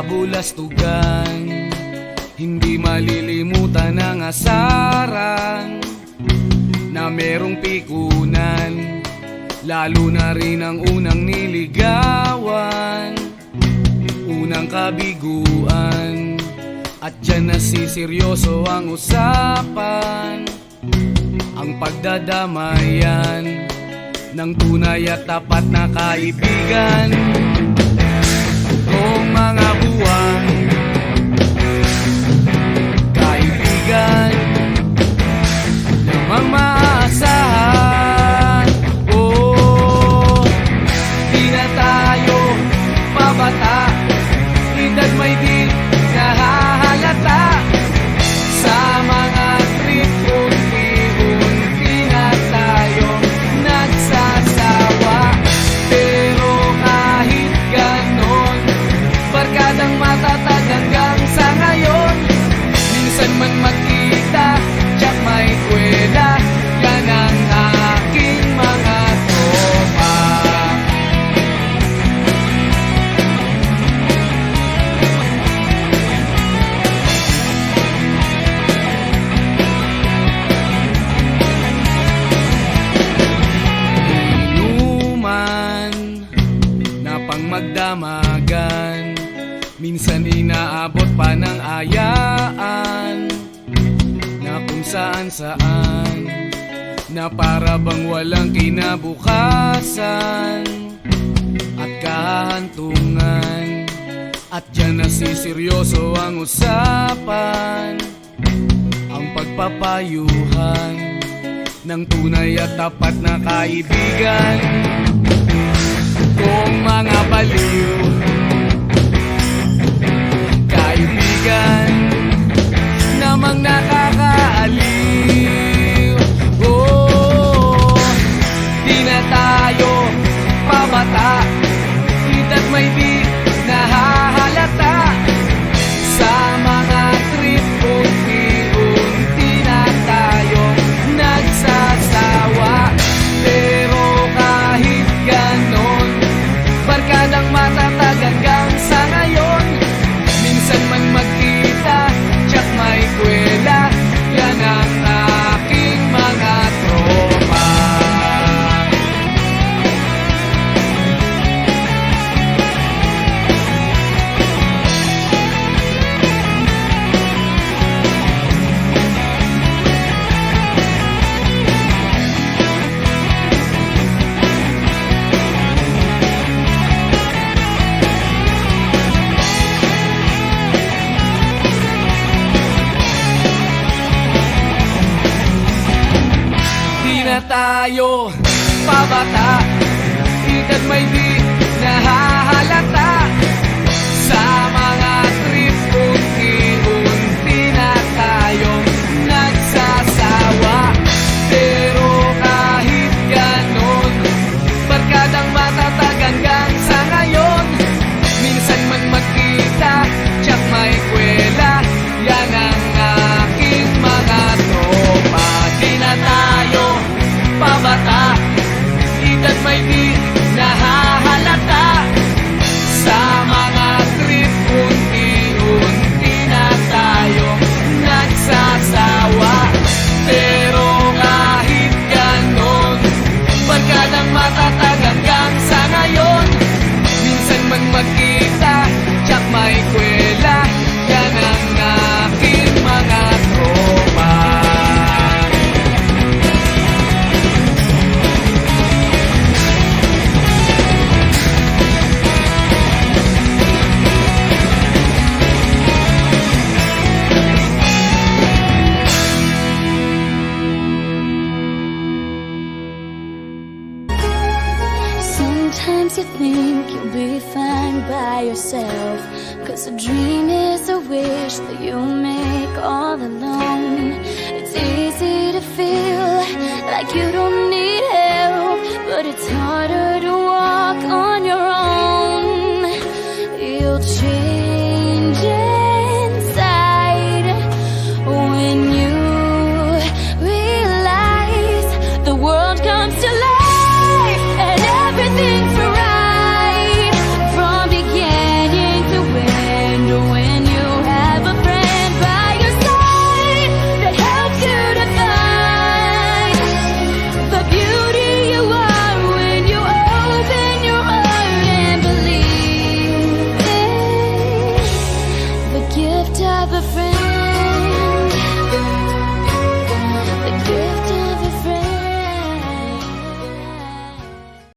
kabulastugan, hindi malilimutan ang asaran na merong pikunan, lalo na rin ang unang niligawan, unang kabiguan. At dyan nasiseryoso ang usapan, ang pagdadamayan ng tunay at tapat na kaibigan. Kung mga buwan, kaibigan namang maaasahan. Oh, di na tayo pabata, edad may di nahahalata. Sa mga trip, unti-unti na tayong nagsasawa. Pero kahit ganon, barkadang matatag hanggang sa ngayon. Minsan man magkita, tiyak may kwela, yan ang aking mga tropa. Inuman na pang magdamagan, minsan inaabot pa ng ayaan, na kung saan-saan, na para bang walang kinabukasan at kahantungan. At dyan nasiseryoso ang usapan, ang pagpapayuhan ng tunay at tapat na kaibigan. Kung mga baliw, kaibigan namang nakakaaliw. Oh, di na tayo pabata, edad may di nahahalata. Sa mga trip, unti-unti na tayo nagsasawa. Pero kahit ganon, barkadang matatag hanggang sa ngayon. Minsan man magkita, tiyak may kwela, yan ang aking mga tropa. Tayo pabata, edad may di nahahalata. Sa mga trip, unti-unti na tayong nagsasawa. Pero kahit ganon, barkadang matatag hanggang sa ngayon. Minsan man magkita, tiyak may kwela, yan ang aking mga tropa. Di na tayo pabata, edad may di nahahalata. Sa mga trip, unti-unti na tayong nagsasawa. Pero kahit ganon, barkadang matatag hanggang sa ngayon. Minsan man magkita, tiyak may kwela, yan ang aking mga tropa. Sometimes you think you'll be fine by yourself, 'cause a dream is a wish that you make all alone. It's easy to feel like you don't need help, but it's harder